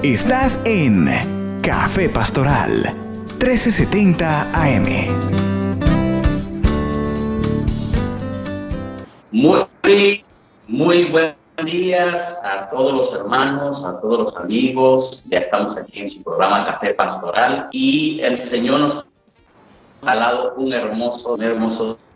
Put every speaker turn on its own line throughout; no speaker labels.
Estás en Café Pastoral 1370 AM.
Muy buenos días a todos los hermanos, a todos los amigos. Ya estamos aquí en su programa Café Pastoral y el Señor nos ha dado un hermoso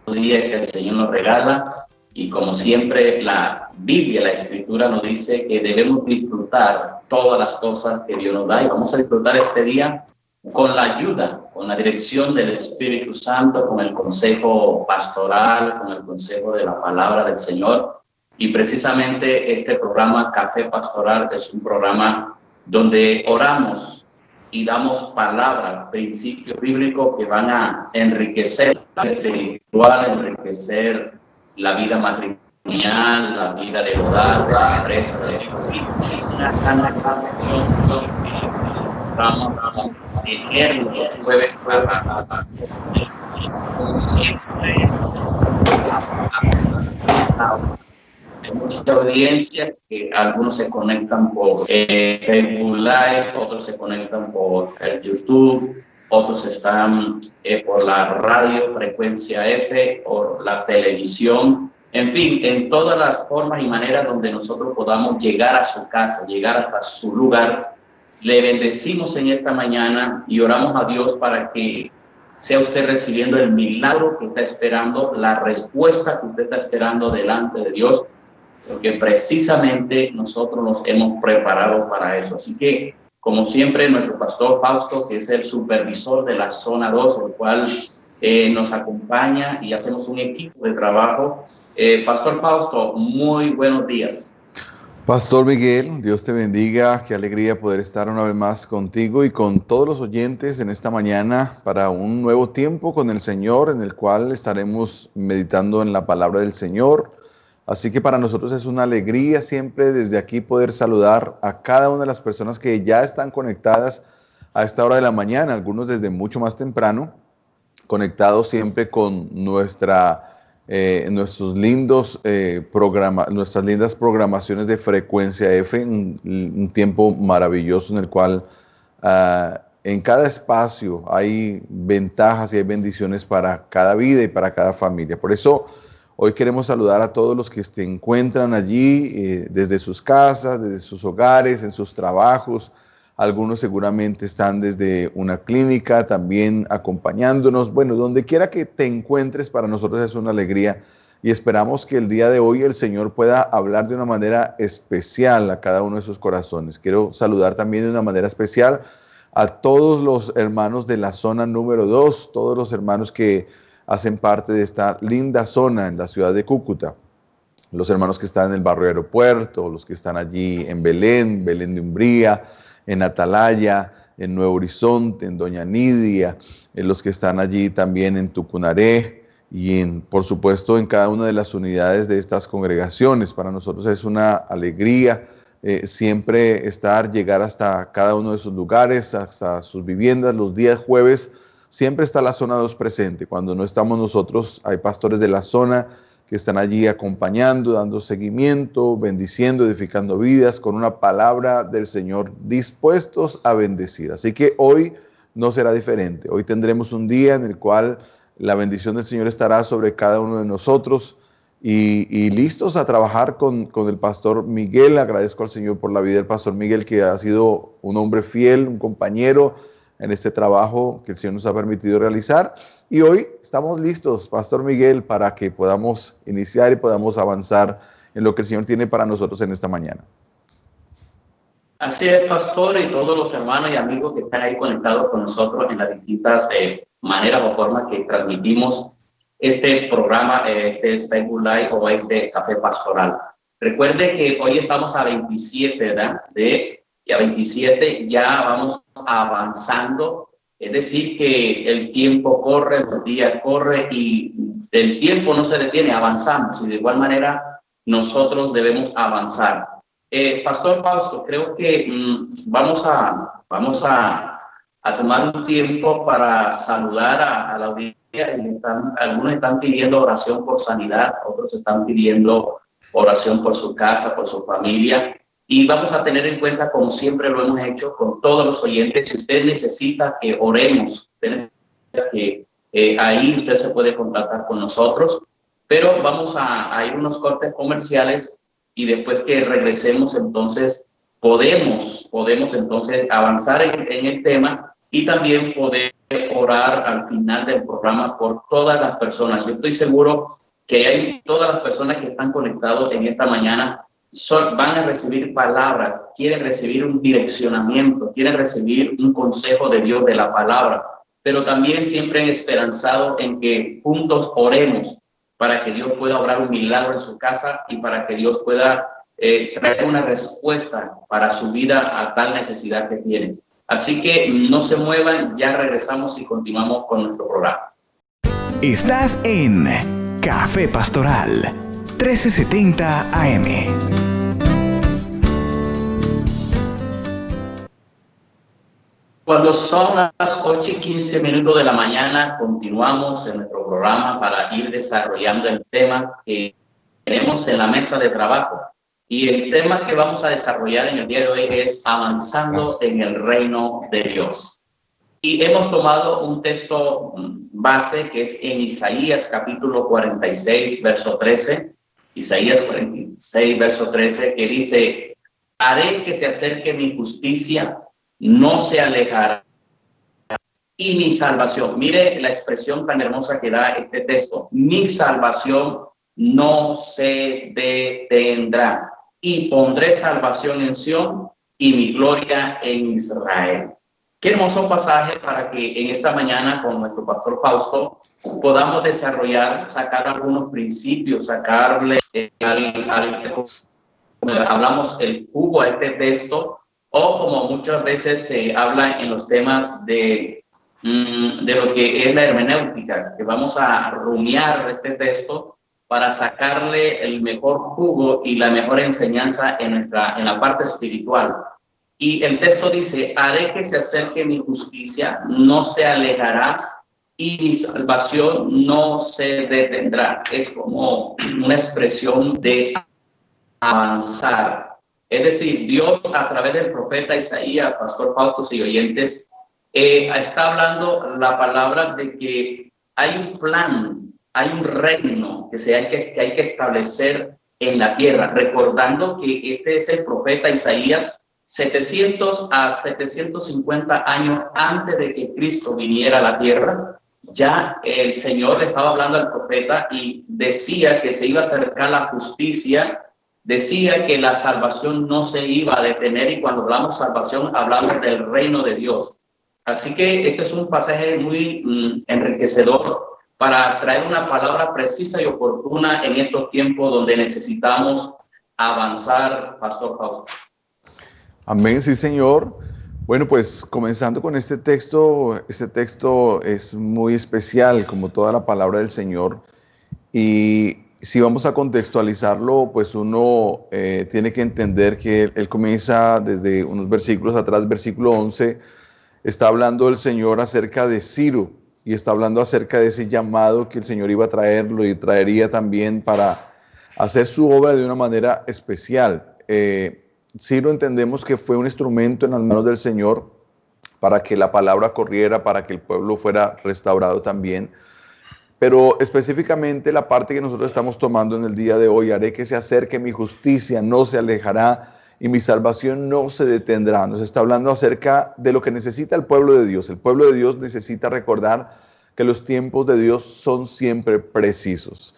día que el Señor nos regala. Y como siempre, la Biblia, la Escritura nos dice que debemos disfrutar todas las cosas que Dios nos da. Y vamos a disfrutar este día con la ayuda, con la dirección del Espíritu Santo, con el consejo pastoral, con el consejo de la palabra del Señor. Y precisamente este programa Café Pastoral es un programa donde oramos y damos palabras, principios bíblicos que van a enriquecer la espiritual, enriquecer la vida matrimonial, la vida del hogar, de la empresa, de los jueves hay mucha audiencia, que algunos se conectan por Facebook Live, otros se conectan por el YouTube, otros están por la radio Frecuencia F o la televisión, en fin, en todas las formas y maneras donde nosotros podamos llegar a su casa, llegar hasta su lugar. Le bendecimos en esta mañana y oramos a Dios para que sea usted recibiendo el milagro que está esperando, la respuesta que usted está esperando delante de Dios, porque precisamente nosotros nos hemos preparado para eso. Así que, como siempre, nuestro pastor Fausto, que es el supervisor de la zona 2, el cual nos acompaña y hacemos un equipo de trabajo. Pastor Fausto, muy buenos días.
Pastor Miguel, Dios te bendiga, qué alegría poder estar una vez más contigo y con todos los oyentes en esta mañana para un nuevo tiempo con el Señor, en el cual estaremos meditando en la palabra del Señor. Así que para nosotros es una alegría siempre desde aquí poder saludar a cada una de las personas que ya están conectadas a esta hora de la mañana, algunos desde mucho más temprano, conectados siempre con nuestros lindos nuestras lindas programaciones de Frecuencia F, un tiempo maravilloso en el cual en cada espacio hay ventajas y hay bendiciones para cada vida y para cada familia. Por eso hoy queremos saludar a todos los que se encuentran allí desde sus casas, desde sus hogares, en sus trabajos. Algunos seguramente están desde una clínica también acompañándonos. Bueno, donde quiera que te encuentres, para nosotros es una alegría y esperamos que el día de hoy el Señor pueda hablar de una manera especial a cada uno de sus corazones. Quiero saludar también de una manera especial a todos los hermanos de la zona número 2, todos los hermanos que hacen parte de esta linda zona en la ciudad de Cúcuta. Los hermanos que están en el barrio Aeropuerto, los que están allí en Belén de Umbría, en Atalaya, en Nuevo Horizonte, en Doña Nidia, los que están allí también en Tucunaré y por supuesto en cada una de las unidades de estas congregaciones. Para nosotros es una alegría siempre llegar hasta cada uno de sus lugares, hasta sus viviendas. Los días jueves siempre está la zona 2 presente. Cuando no estamos nosotros, hay pastores de la zona que están allí acompañando, dando seguimiento, bendiciendo, edificando vidas, con una palabra del Señor, dispuestos a bendecir. Así que hoy no será diferente. Hoy tendremos un día en el cual la bendición del Señor estará sobre cada uno de nosotros y listos a trabajar con el pastor Miguel. Agradezco al Señor por la vida del pastor Miguel, que ha sido un hombre fiel, un compañero en este trabajo que el Señor nos ha permitido realizar. Y hoy estamos listos, Pastor Miguel, para que podamos iniciar y podamos avanzar en lo que el Señor tiene para nosotros en esta mañana.
Así es, Pastor, y todos los hermanos y amigos que están ahí conectados con nosotros en las distintas maneras o formas que transmitimos este programa, este Facebook Live o este Café Pastoral. Recuerde que hoy estamos a 27, ¿verdad? Y a 27 ya vamos avanzando. Es decir, que el tiempo corre, los días corren y el tiempo no se detiene, avanzamos y de igual manera nosotros debemos avanzar. Pastor Fausto, creo que vamos a tomar un tiempo para saludar a la audiencia. Algunos están pidiendo oración por sanidad, otros están pidiendo oración por su casa, por su familia. Y vamos a tener en cuenta, como siempre lo hemos hecho con todos los oyentes, si usted necesita que oremos, usted necesita que ahí usted se puede contactar con nosotros, pero vamos a ir unos cortes comerciales y después que regresemos entonces podemos entonces avanzar en el tema y también poder orar al final del programa por todas las personas. Yo estoy seguro que hay todas las personas que están conectados en esta mañana van a recibir palabra, quieren recibir un direccionamiento, quieren recibir un consejo de Dios de la palabra, pero también siempre han esperanzado en que juntos oremos para que Dios pueda obrar un milagro en su casa y para que Dios pueda traer una respuesta para su vida a tal necesidad que tienen. Así que no se muevan, ya regresamos y continuamos con nuestro programa.
Estás en Café Pastoral 1370 AM.
Cuando son las 8:15 de la mañana, continuamos en nuestro programa para ir desarrollando el tema que tenemos en la mesa de trabajo. Y el tema que vamos a desarrollar en el día de hoy es avanzando en el reino de Dios. Y hemos tomado un texto base que es en Isaías capítulo 46, verso 13. Isaías 46, verso 13, que dice: haré que se acerque mi justicia, no se alejará, y mi salvación. Mire la expresión tan hermosa que da este texto: mi salvación no se detendrá, y pondré salvación en Sión y mi gloria en Israel. Qué hermoso pasaje para que en esta mañana con nuestro pastor Fausto podamos desarrollar, sacar algunos principios, sacarle hablamos el jugo a este texto, o como muchas veces se habla en los temas de lo que es la hermenéutica, que vamos a rumiar este texto para sacarle el mejor jugo y la mejor enseñanza en la parte espiritual. Y el texto dice: haré que se acerque mi justicia, no se alejará, y mi salvación no se detendrá. Es como una expresión de avanzar. Es decir, Dios a través del profeta Isaías, pastor Fausto y oyentes, está hablando la palabra de que hay un plan, hay un reino que hay que establecer en la tierra, recordando que este es el profeta Isaías 700 a 750 años antes de que Cristo viniera a la tierra. Ya el Señor le estaba hablando al profeta y decía que se iba a acercar la justicia, decía que la salvación no se iba a detener, y cuando hablamos salvación hablamos del reino de Dios. Así que este es un pasaje muy enriquecedor para traer una palabra precisa y oportuna en estos tiempos donde necesitamos avanzar, pastor Fausto.
Amén, sí, Señor. Bueno, pues comenzando con este texto es muy especial, como toda la palabra del Señor. Y si vamos a contextualizarlo, pues uno tiene que entender que él comienza desde unos versículos atrás, versículo 11, está hablando el Señor acerca de Ciro y está hablando acerca de ese llamado que el Señor iba a traerlo y traería también para hacer su obra de una manera especial. Ciro entendemos que fue un instrumento en las manos del Señor para que la palabra corriera, para que el pueblo fuera restaurado también. Pero específicamente la parte que nosotros estamos tomando en el día de hoy: haré que se acerque mi justicia, no se alejará, y mi salvación no se detendrá. Nos está hablando acerca de lo que necesita el pueblo de Dios. El pueblo de Dios necesita recordar que los tiempos de Dios son siempre precisos.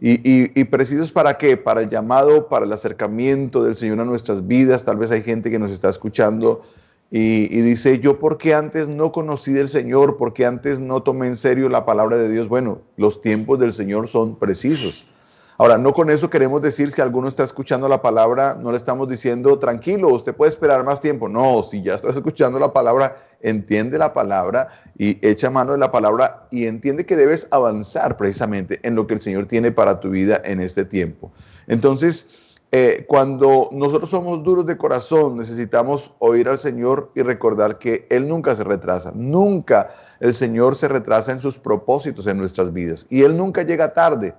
¿Y precisos para qué? Para el llamado, para el acercamiento del Señor a nuestras vidas. Tal vez hay gente que nos está escuchando y dice: ¿yo por qué antes no conocí del Señor? ¿Por qué antes no tomé en serio la palabra de Dios? Bueno, los tiempos del Señor son precisos. Ahora, no con eso queremos decir, si alguno está escuchando la palabra, no le estamos diciendo: tranquilo, usted puede esperar más tiempo. No, si ya estás escuchando la palabra, entiende la palabra y echa mano de la palabra y entiende que debes avanzar precisamente en lo que el Señor tiene para tu vida en este tiempo. Entonces, cuando nosotros somos duros de corazón, necesitamos oír al Señor y recordar que Él nunca se retrasa. Nunca el Señor se retrasa en sus propósitos en nuestras vidas, y Él nunca llega tarde.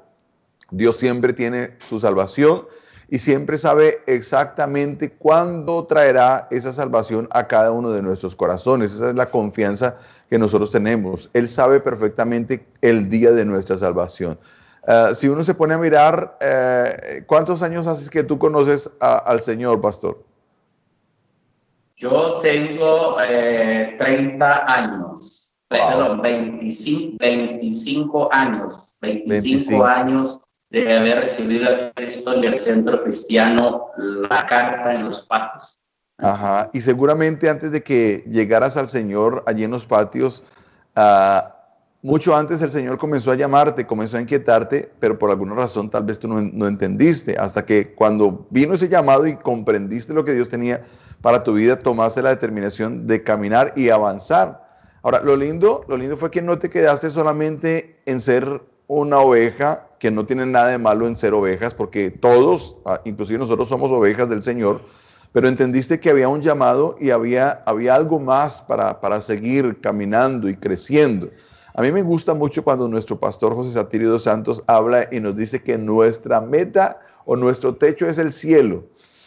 Dios siempre tiene su salvación y siempre sabe exactamente cuándo traerá esa salvación a cada uno de nuestros corazones. Esa es la confianza que nosotros tenemos. Él sabe perfectamente el día de nuestra salvación. Si uno se pone a mirar, ¿cuántos años haces que tú conoces al Señor, pastor?
Yo tengo 30 años, perdón, 25 años, 25 años de haber recibido a Cristo en el Centro Cristiano La Carta en Los Patios.
Ajá, y seguramente antes de que llegaras al Señor allí en los patios, mucho antes el Señor comenzó a llamarte, comenzó a inquietarte, pero por alguna razón tal vez tú no entendiste, hasta que cuando vino ese llamado y comprendiste lo que Dios tenía para tu vida, tomaste la determinación de caminar y avanzar. Ahora, lo lindo fue que no te quedaste solamente en ser una oveja, que no tiene nada de malo en ser ovejas, porque todos, inclusive nosotros somos ovejas del Señor, pero entendiste que había un llamado y había algo más para seguir caminando y creciendo. A mí me gusta mucho cuando nuestro pastor José Satirio dos Santos habla y nos dice que nuestra meta o nuestro techo es el cielo.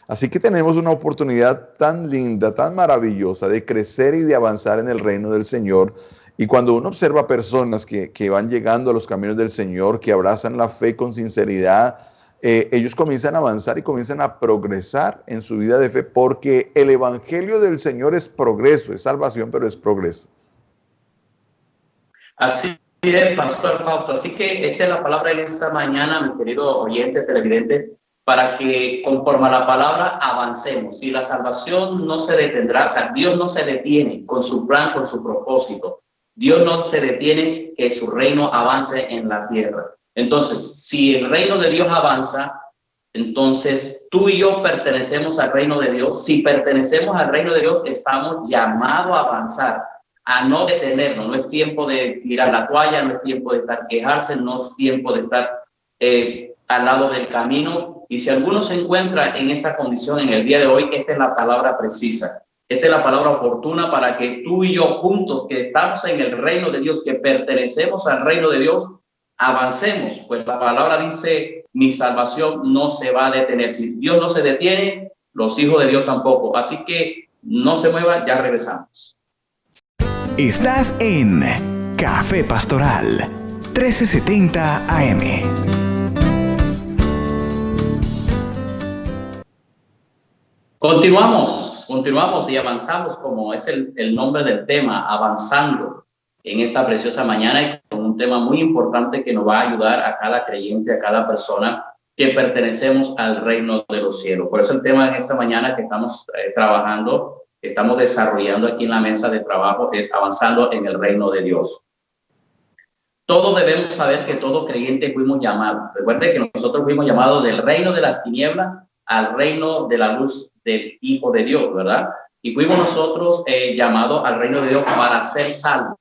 Así que tenemos una oportunidad tan linda, tan maravillosa de crecer y de avanzar en el reino del Señor. Y cuando uno observa personas que van llegando a los caminos del Señor, que abrazan la fe con sinceridad, ellos comienzan a avanzar y comienzan a progresar en su vida de fe, porque el evangelio del Señor es progreso, es salvación, pero es progreso.
Así es, Pastor Fausto. Así que esta es la palabra en esta mañana, mi querido oyente televidente, para que conforme a la palabra avancemos. Y la salvación no se detendrá, o sea, Dios no se detiene con su plan, con su propósito. Dios no se detiene que su reino avance en la tierra. Entonces, si el reino de Dios avanza, entonces tú y yo pertenecemos al reino de Dios. Si pertenecemos al reino de Dios, estamos llamados a avanzar, a no detenernos. No es tiempo de tirar la toalla, no es tiempo de estar quejarse, no es tiempo de estar al lado del camino. Y si alguno se encuentra en esa condición en el día de hoy, esta es la palabra precisa. Esta es la palabra oportuna para que tú y yo juntos, que estamos en el reino de Dios, que pertenecemos al reino de Dios, avancemos. Pues la palabra dice, mi salvación no se va a detener. Si Dios no se detiene, los hijos de Dios tampoco. Así que no se mueva, ya regresamos.
Estás en Café Pastoral 1370 AM.
Continuamos y avanzamos, como es el nombre del tema, avanzando en esta preciosa mañana, y con un tema muy importante que nos va a ayudar a cada creyente, a cada persona que pertenecemos al reino de los cielos. Por eso el tema de esta mañana que estamos trabajando, que estamos desarrollando aquí en la mesa de trabajo, es avanzando en el reino de Dios. Todos debemos saber que todo creyente fuimos llamados. Recuerde que nosotros fuimos llamados del reino de las tinieblas al reino de la luz del Hijo de Dios, ¿verdad? Y fuimos nosotros llamados al reino de Dios para ser salvos,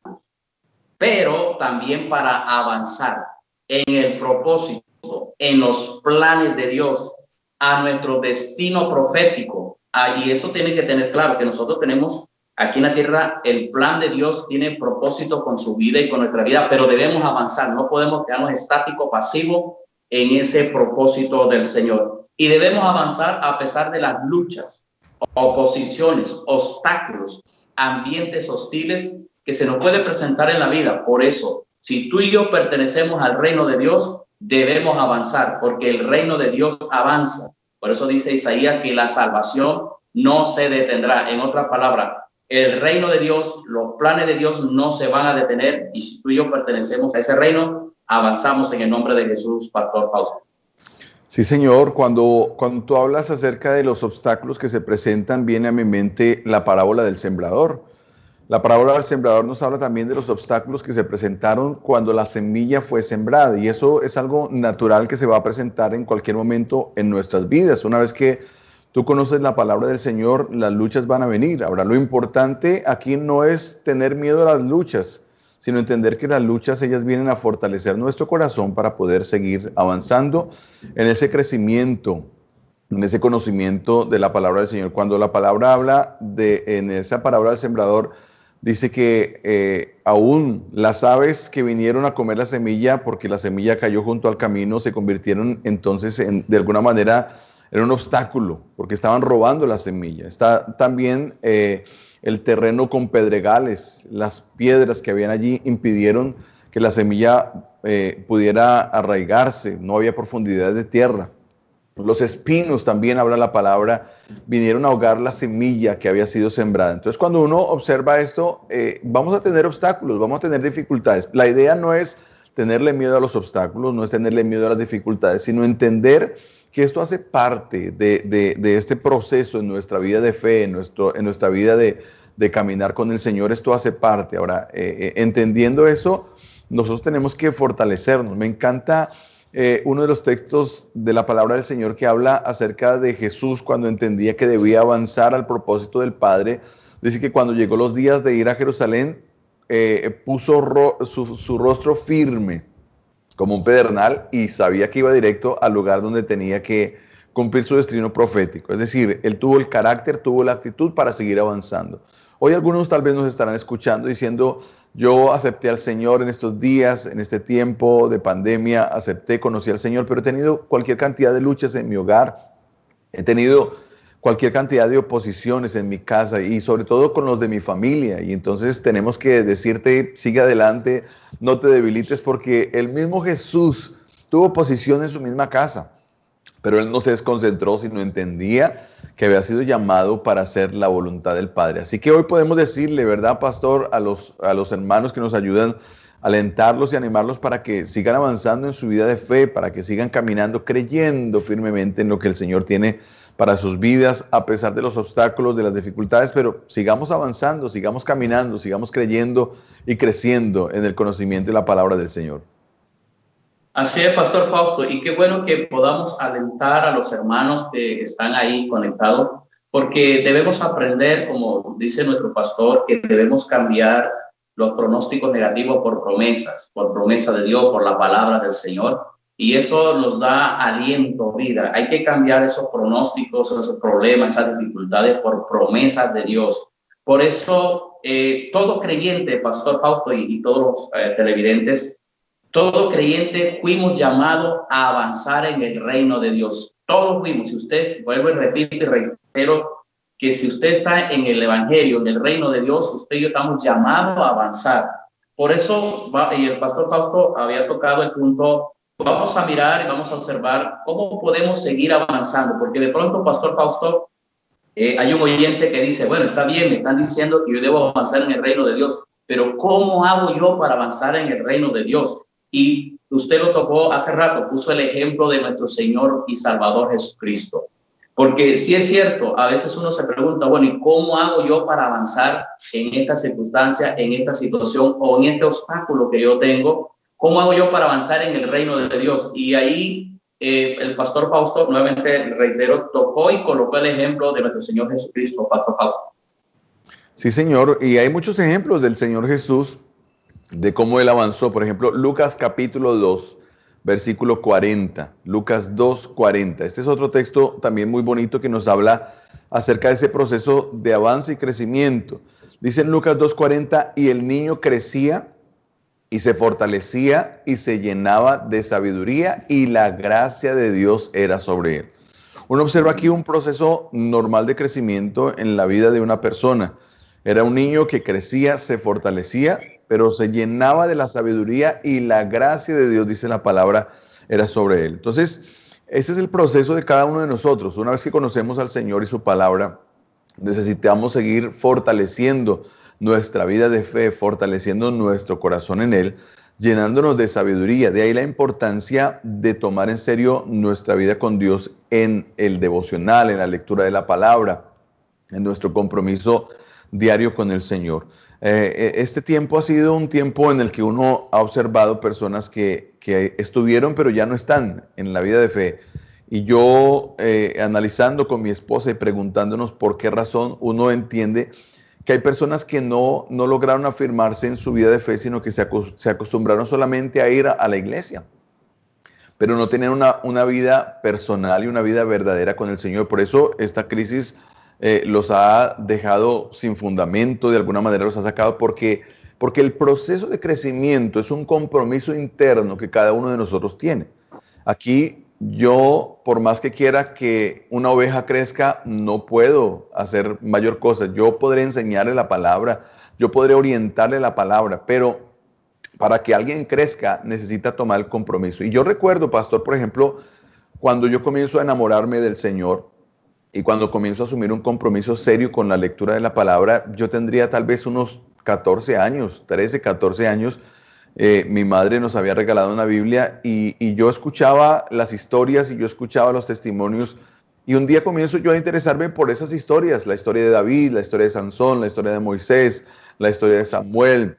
pero también para avanzar en el propósito, en los planes de Dios, a nuestro destino profético. Y eso tiene que tener claro, que nosotros tenemos aquí en la tierra, el plan de Dios tiene propósito con su vida y con nuestra vida, pero debemos avanzar, no podemos quedarnos estáticos, pasivos en ese propósito del Señor. Y debemos avanzar a pesar de las luchas, oposiciones, obstáculos, ambientes hostiles que se nos puede presentar en la vida. Por eso, si tú y yo pertenecemos al reino de Dios, debemos avanzar, porque el reino de Dios avanza. Por eso dice Isaías que la salvación no se detendrá. En otras palabras, el reino de Dios, los planes de Dios no se van a detener, y si tú y yo pertenecemos a ese reino, avanzamos en el nombre de Jesús, Pastor Fausto.
Sí, Señor, cuando tú hablas acerca de los obstáculos que se presentan, viene a mi mente la parábola del sembrador. La parábola del sembrador nos habla también de los obstáculos que se presentaron cuando la semilla fue sembrada, y eso es algo natural que se va a presentar en cualquier momento en nuestras vidas. Una vez que tú conoces la palabra del Señor, las luchas van a venir. Ahora, lo importante aquí no es tener miedo a las luchas, sino entender que las luchas, ellas vienen a fortalecer nuestro corazón para poder seguir avanzando en ese crecimiento, en ese conocimiento de la palabra del Señor. Cuando la palabra habla en esa parábola del sembrador, dice que aún las aves que vinieron a comer la semilla, porque la semilla cayó junto al camino, se convirtieron entonces de alguna manera era un obstáculo, porque estaban robando la semilla. Está también el terreno con pedregales, las piedras que habían allí impidieron que la semilla pudiera arraigarse, no había profundidad de tierra. Los espinos, también habla la palabra, vinieron a ahogar la semilla que había sido sembrada. Entonces, cuando uno observa esto, vamos a tener obstáculos, vamos a tener dificultades. La idea no es tenerle miedo a los obstáculos, no es tenerle miedo a las dificultades, sino entender que esto hace parte de este proceso en nuestra vida de fe, en nuestra vida de caminar con el Señor. Esto hace parte. Ahora, entendiendo eso, nosotros tenemos que fortalecernos. Me encanta uno de los textos de la palabra del Señor que habla acerca de Jesús cuando entendía que debía avanzar al propósito del Padre. Dice que cuando llegó los días de ir a Jerusalén, puso su rostro firme como un pedernal y sabía que iba directo al lugar donde tenía que cumplir su destino profético. Es decir, él tuvo el carácter, tuvo la actitud para seguir avanzando. Hoy algunos tal vez nos estarán escuchando diciendo: yo acepté al Señor en estos días, en este tiempo de pandemia, conocí al Señor, pero he tenido cualquier cantidad de luchas en mi hogar, he tenido cualquier cantidad de oposiciones en mi casa y sobre todo con los de mi familia. Y entonces tenemos que decirte: sigue adelante, no te debilites, porque el mismo Jesús tuvo oposición en su misma casa, pero él no se desconcentró, sino entendía que había sido llamado para hacer la voluntad del Padre. Así que hoy podemos decirle, ¿verdad, pastor?, a los hermanos que nos ayudan, alentarlos y animarlos para que sigan avanzando en su vida de fe, para que sigan caminando, creyendo firmemente en lo que el Señor tiene para sus vidas, a pesar de los obstáculos, de las dificultades, pero sigamos avanzando, sigamos caminando, sigamos creyendo y creciendo en el conocimiento de la palabra del Señor.
Así es, Pastor Fausto, y qué bueno que podamos alentar a los hermanos que están ahí conectados, porque debemos aprender, como dice nuestro pastor, que debemos cambiar los pronósticos negativos por promesa de Dios, por la palabra del Señor, y eso nos da aliento, vida. Hay que cambiar esos pronósticos, esos problemas, esas dificultades por promesas de Dios. Por eso, todo creyente, Pastor Fausto y todos los televidentes, todo creyente fuimos llamados a avanzar en el reino de Dios. Todos fuimos. Si usted, vuelvo y repito y reitero, que si usted está en el evangelio, en el reino de Dios, usted y yo estamos llamados a avanzar. Por eso, y el pastor Fausto había tocado el punto, vamos a mirar y vamos a observar cómo podemos seguir avanzando, porque de pronto, pastor Fausto, hay un oyente que dice: bueno, está bien, me están diciendo que yo debo avanzar en el reino de Dios, pero ¿cómo hago yo para avanzar en el reino de Dios? Y usted lo tocó hace rato, puso el ejemplo de nuestro Señor y Salvador Jesucristo. Porque sí es cierto, a veces uno se pregunta: bueno, ¿y cómo hago yo para avanzar en esta circunstancia, en esta situación o en este obstáculo que yo tengo? ¿Cómo hago yo para avanzar en el reino de Dios? Y ahí el pastor Fausto, nuevamente reitero, tocó y colocó el ejemplo de nuestro Señor Jesucristo, pastor Fausto.
Sí, Señor, y hay muchos ejemplos del Señor Jesús, de cómo él avanzó. Por ejemplo, Lucas capítulo 2, versículo 40. Lucas 2, 40. Este es otro texto también muy bonito que nos habla acerca de ese proceso de avance y crecimiento. Dice en Lucas 2, 40: y el niño crecía y se fortalecía y se llenaba de sabiduría y la gracia de Dios era sobre él. Uno observa aquí un proceso normal de crecimiento en la vida de una persona. Era un niño que crecía, se fortalecía, pero se llenaba de la sabiduría y la gracia de Dios, dice la palabra, era sobre él. Entonces, ese es el proceso de cada uno de nosotros. Una vez que conocemos al Señor y su palabra, necesitamos seguir fortaleciendo nuestra vida de fe, fortaleciendo nuestro corazón en Él, llenándonos de sabiduría. De ahí la importancia de tomar en serio nuestra vida con Dios en el devocional, en la lectura de la palabra, en nuestro compromiso diario con el Señor. Este tiempo ha sido un tiempo en el que uno ha observado personas que estuvieron pero ya no están en la vida de fe. Y yo, analizando con mi esposa y preguntándonos por qué razón, uno entiende que hay personas que no lograron afirmarse en su vida de fe, sino que se acostumbraron solamente a ir a la iglesia, pero no tenían una vida personal y una vida verdadera con el Señor. Por eso esta crisis los ha dejado sin fundamento, de alguna manera los ha sacado, porque el proceso de crecimiento es un compromiso interno que cada uno de nosotros tiene. Aquí yo, por más que quiera que una oveja crezca, no puedo hacer mayor cosa. Yo podré enseñarle la palabra, yo podré orientarle la palabra, pero para que alguien crezca necesita tomar el compromiso. Y yo recuerdo, pastor, por ejemplo, cuando yo comienzo a enamorarme del Señor y cuando comienzo a asumir un compromiso serio con la lectura de la palabra, yo tendría tal vez unos 14 años, 13, 14 años. Mi madre nos había regalado una Biblia y yo escuchaba las historias y yo escuchaba los testimonios, y un día comienzo yo a interesarme por esas historias, la historia de David, la historia de Sansón, la historia de Moisés, la historia de Samuel,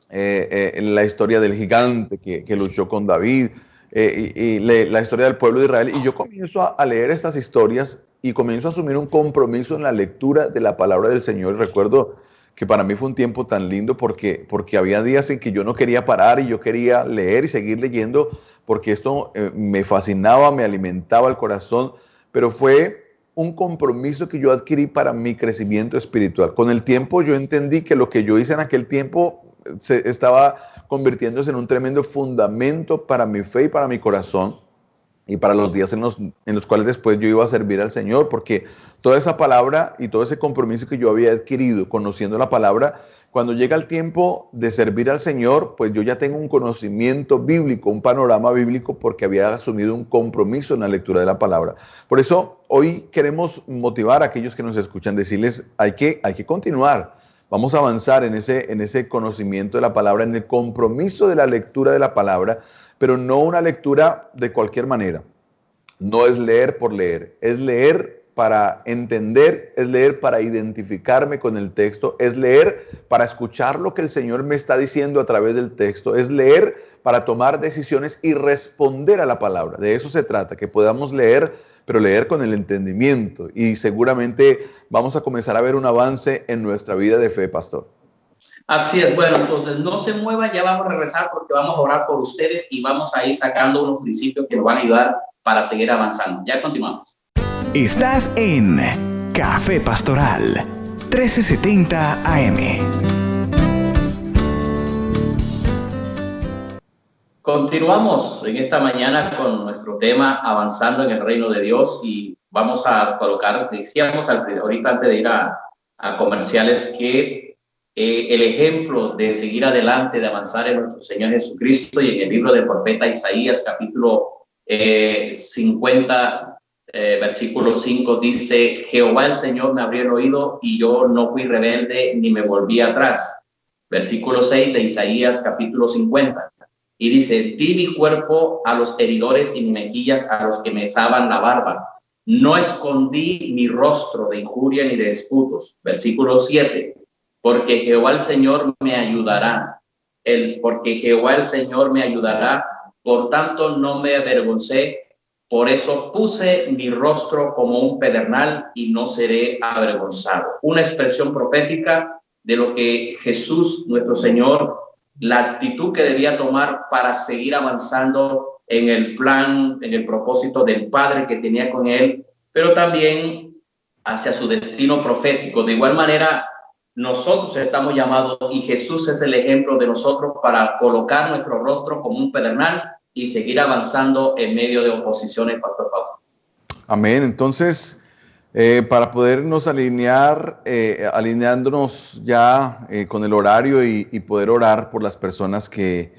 la historia del gigante que luchó con David, la historia del pueblo de Israel, y yo comienzo a leer estas historias y comienzo a asumir un compromiso en la lectura de la palabra del Señor. Recuerdo que para mí fue un tiempo tan lindo porque había días en que yo no quería parar y yo quería leer y seguir leyendo porque esto me fascinaba, me alimentaba el corazón, pero fue un compromiso que yo adquirí para mi crecimiento espiritual. Con el tiempo yo entendí que lo que yo hice en aquel tiempo se estaba convirtiéndose en un tremendo fundamento para mi fe y para mi corazón y para los días en los cuales después yo iba a servir al Señor, porque toda esa palabra y todo ese compromiso que yo había adquirido conociendo la palabra, cuando llega el tiempo de servir al Señor, pues yo ya tengo un conocimiento bíblico, un panorama bíblico, porque había asumido un compromiso en la lectura de la palabra. Por eso hoy queremos motivar a aquellos que nos escuchan, decirles, hay que continuar. Vamos a avanzar en ese conocimiento de la palabra, en el compromiso de la lectura de la palabra, pero no una lectura de cualquier manera. No es leer por leer, es leer para entender, es leer para identificarme con el texto, es leer para escuchar lo que el Señor me está diciendo a través del texto, es leer para tomar decisiones y responder a la palabra. De eso se trata, que podamos leer, pero leer con el entendimiento, y seguramente vamos a comenzar a ver un avance en nuestra vida de fe, pastor.
Así es. Bueno, entonces no se mueva, ya vamos a regresar porque vamos a orar por ustedes y vamos a ir sacando unos principios que nos van a ayudar para seguir avanzando. Ya continuamos.
Estás en Café Pastoral 1370 AM.
Continuamos en esta mañana con nuestro tema Avanzando en el Reino de Dios, y vamos a colocar, decíamos ahorita antes de ir a comerciales, que el ejemplo de seguir adelante, de avanzar en nuestro Señor Jesucristo, y en el libro del profeta Isaías, capítulo 50, versículo 5, dice: Jehová el Señor me abrió el oído y yo no fui rebelde ni me volví atrás. Versículo 6 de Isaías, capítulo 50. Y dice: di mi cuerpo a los heridores y mis mejillas a los que me mesaban la barba. No escondí mi rostro de injuria ni de disputos. Versículo 7. Porque Jehová el Señor me ayudará. Porque Jehová el Señor me ayudará, por tanto no me avergoncé. Por eso puse mi rostro como un pedernal y no seré avergonzado. Una expresión profética de lo que Jesús, nuestro Señor, la actitud que debía tomar para seguir avanzando en el plan, en el propósito del Padre que tenía con él, pero también hacia su destino profético. De igual manera, nosotros estamos llamados, y Jesús es el ejemplo de nosotros, para colocar nuestro rostro como un pedernal y seguir avanzando en medio de oposiciones, Pastor Pablo.
Amén. Entonces, para podernos alinear, alineándonos ya con el horario y poder orar por las personas que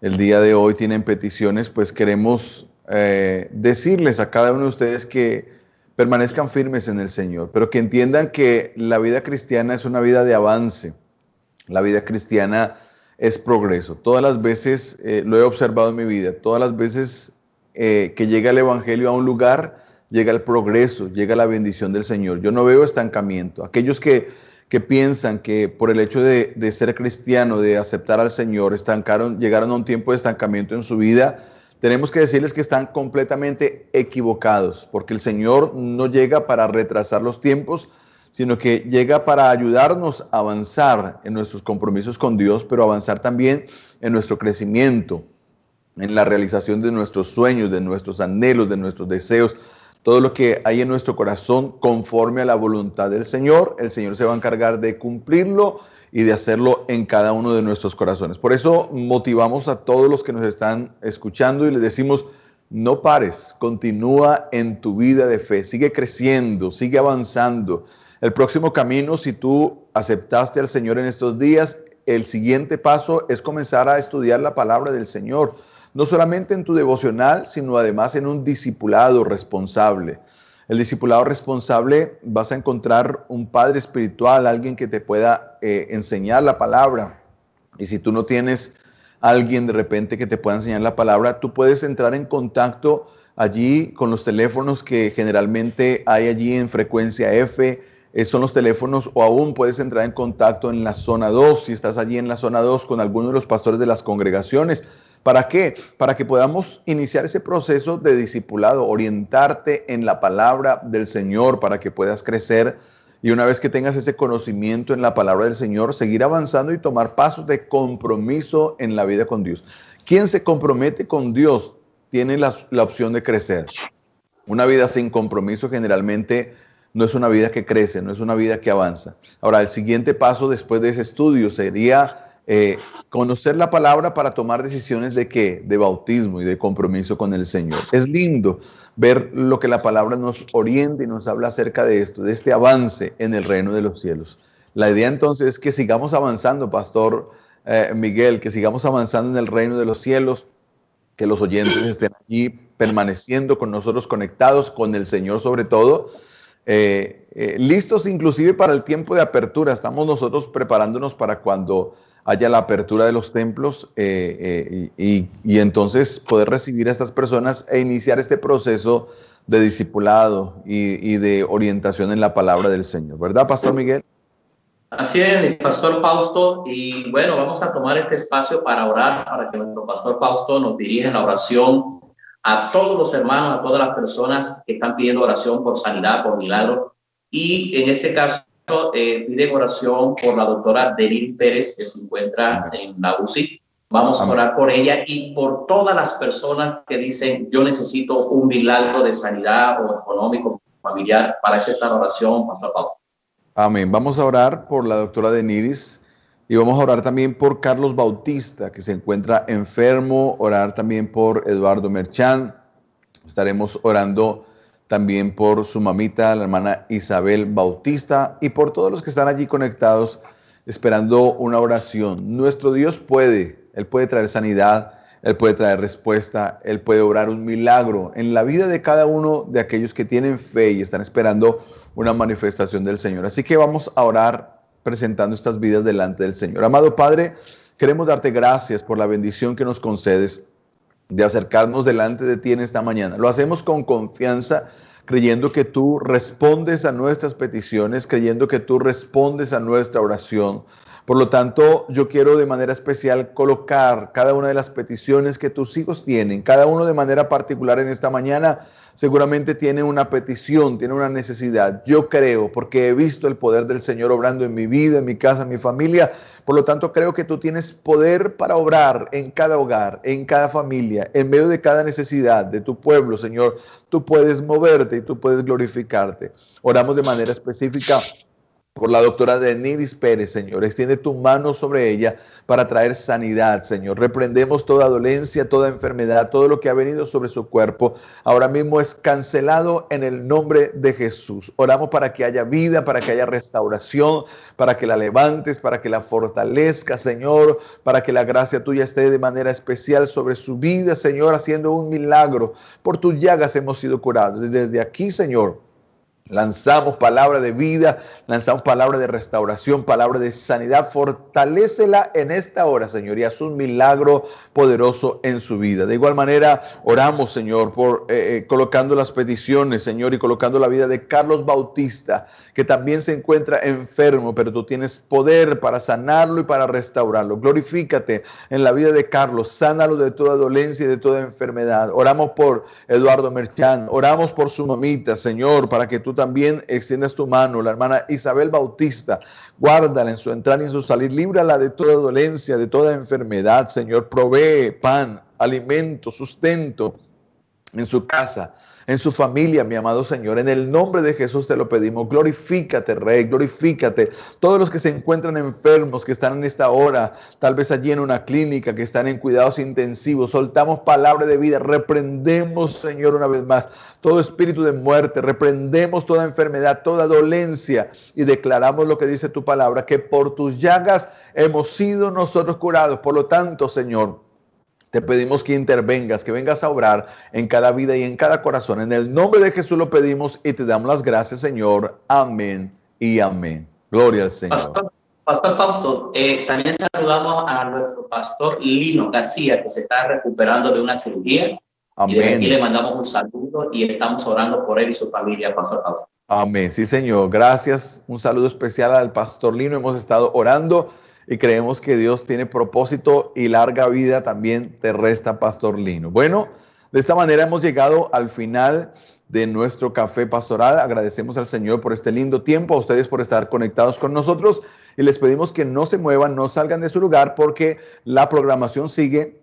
el día de hoy tienen peticiones, pues queremos decirles a cada uno de ustedes que permanezcan firmes en el Señor, pero que entiendan que la vida cristiana es una vida de avance. La vida cristiana es progreso. Todas las veces, lo he observado en mi vida, todas las veces que llega el Evangelio a un lugar, llega el progreso, llega la bendición del Señor. Yo no veo estancamiento. Aquellos que piensan que por el hecho de ser cristiano, de aceptar al Señor, llegaron a un tiempo de estancamiento en su vida, tenemos que decirles que están completamente equivocados, porque el Señor no llega para retrasar los tiempos, sino que llega para ayudarnos a avanzar en nuestros compromisos con Dios, pero avanzar también en nuestro crecimiento, en la realización de nuestros sueños, de nuestros anhelos, de nuestros deseos, todo lo que hay en nuestro corazón conforme a la voluntad del Señor. El Señor se va a encargar de cumplirlo y de hacerlo en cada uno de nuestros corazones. Por eso motivamos a todos los que nos están escuchando y les decimos: No pares, continúa en tu vida de fe, sigue creciendo, sigue avanzando. El próximo camino, si tú aceptaste al Señor en estos días, el siguiente paso es comenzar a estudiar la palabra del Señor, no solamente en tu devocional, sino además en un discipulado responsable. El discipulado responsable, vas a encontrar un padre espiritual, alguien que te pueda enseñar la palabra. Y si tú no tienes alguien de repente que te pueda enseñar la palabra, tú puedes entrar en contacto allí con los teléfonos que generalmente hay allí en frecuencia F, son los teléfonos, o aún puedes entrar en contacto en la zona 2, si estás allí en la zona 2 con alguno de los pastores de las congregaciones. ¿Para qué? Para que podamos iniciar ese proceso de discipulado, orientarte en la palabra del Señor para que puedas crecer. Y una vez que tengas ese conocimiento en la palabra del Señor, seguir avanzando y tomar pasos de compromiso en la vida con Dios. Quien se compromete con Dios tiene la opción de crecer. Una vida sin compromiso generalmente no es una vida que crece, no es una vida que avanza. Ahora, el siguiente paso después de ese estudio sería conocer la palabra para tomar decisiones de ¿qué? De bautismo y de compromiso con el Señor. Es lindo ver lo que la palabra nos orienta y nos habla acerca de esto, de este avance en el reino de los cielos. La idea entonces es que sigamos avanzando, Pastor Miguel, que sigamos avanzando en el reino de los cielos, que los oyentes estén allí permaneciendo con nosotros, conectados con el Señor sobre todo, listos inclusive para el tiempo de apertura. Estamos nosotros preparándonos para cuando haya la apertura de los templos y entonces poder recibir a estas personas e iniciar este proceso de discipulado y de orientación en la palabra del Señor. ¿Verdad, Pastor Miguel?
Así es, Pastor Fausto. Y bueno, vamos a tomar este espacio para orar, para que nuestro Pastor Fausto nos dirija en la oración a todos los hermanos, a todas las personas que están pidiendo oración por sanidad, por milagro. Y en este caso, pide oración por la doctora Deniris Pérez, que se encuentra en la UCI. Vamos a orar por ella y por todas las personas que dicen, yo necesito un milagro de sanidad o económico, familiar. Para eso está la oración, Pastor Fausto.
Amén. Vamos a orar por la doctora Deniris y vamos a orar también por Carlos Bautista, que se encuentra enfermo, orar también por Eduardo Merchán. Estaremos orando también por su mamita, la hermana Isabel Bautista, y por todos los que están allí conectados esperando una oración. Nuestro Dios puede, Él puede traer sanidad, Él puede traer respuesta, Él puede obrar un milagro en la vida de cada uno de aquellos que tienen fe y están esperando una manifestación del Señor. Así que vamos a orar presentando estas vidas delante del Señor. Amado Padre, queremos darte gracias por la bendición que nos concedes de acercarnos delante de ti en esta mañana. Lo hacemos con confianza, creyendo que tú respondes a nuestras peticiones, creyendo que tú respondes a nuestra oración. Por lo tanto, yo quiero de manera especial colocar cada una de las peticiones que tus hijos tienen, cada uno de manera particular en esta mañana. Seguramente tiene una petición, tiene una necesidad. Yo creo, porque he visto el poder del Señor obrando en mi vida, en mi casa, en mi familia. Por lo tanto, creo que tú tienes poder para obrar en cada hogar, en cada familia, en medio de cada necesidad de tu pueblo, Señor. Tú puedes moverte y tú puedes glorificarte. Oramos de manera específica por la doctora Deniris Pérez, Señor. Extiende tu mano sobre ella para traer sanidad, Señor. Reprendemos toda dolencia, toda enfermedad, todo lo que ha venido sobre su cuerpo. Ahora mismo es cancelado en el nombre de Jesús. Oramos para que haya vida, para que haya restauración, para que la levantes, para que la fortalezca, Señor, para que la gracia tuya esté de manera especial sobre su vida, Señor, haciendo un milagro. Por tus llagas hemos sido curados. Desde aquí, Señor, lanzamos palabra de vida, lanzamos palabra de restauración, palabra de sanidad. Fortalécela en esta hora, Señor, y haz un milagro poderoso en su vida. De igual manera, oramos, Señor, por colocando las peticiones, Señor, y colocando la vida de Carlos Bautista, que también se encuentra enfermo, pero tú tienes poder para sanarlo y para restaurarlo. Glorifícate en la vida de Carlos, sánalo de toda dolencia y de toda enfermedad. Oramos por Eduardo Merchán, oramos por su mamita, Señor, para que tú también extiendas tu mano. La hermana Isabel Bautista, guárdala en su entrar y en su salir, líbrala de toda dolencia, de toda enfermedad, Señor. Provee pan, alimento, sustento en su casa. en su familia, mi amado Señor. En el nombre de Jesús te lo pedimos. Glorifícate, Rey, glorifícate. Todos los que se encuentran enfermos, que están en esta hora, tal vez allí en una clínica, que están en cuidados intensivos, soltamos palabra de vida. Reprendemos, Señor, una vez más, todo espíritu de muerte. Reprendemos toda enfermedad, toda dolencia, y declaramos lo que dice tu palabra, que por tus llagas hemos sido nosotros curados. Por lo tanto, Señor, te pedimos que intervengas, que vengas a obrar en cada vida y en cada corazón. En el nombre de Jesús lo pedimos y te damos las gracias, Señor. Amén y amén. Gloria al Señor.
Pastor Fausto, también saludamos a nuestro pastor Lino García, que se está recuperando de una cirugía. Amén. Y desde aquí le mandamos un saludo y estamos orando por él y su familia, Pastor Fausto.
Amén. Sí, Señor. Gracias. Un saludo especial al pastor Lino. Hemos estado orando y creemos que Dios tiene propósito y larga vida también te resta, Pastor Lino. Bueno, de esta manera hemos llegado al final de nuestro café pastoral. Agradecemos al Señor por este lindo tiempo, a ustedes por estar conectados con nosotros y les pedimos que no se muevan, no salgan de su lugar porque la programación sigue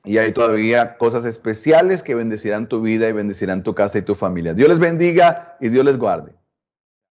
y hay todavía cosas especiales que bendecirán tu vida y bendecirán tu casa y tu familia. Dios les bendiga y Dios les guarde.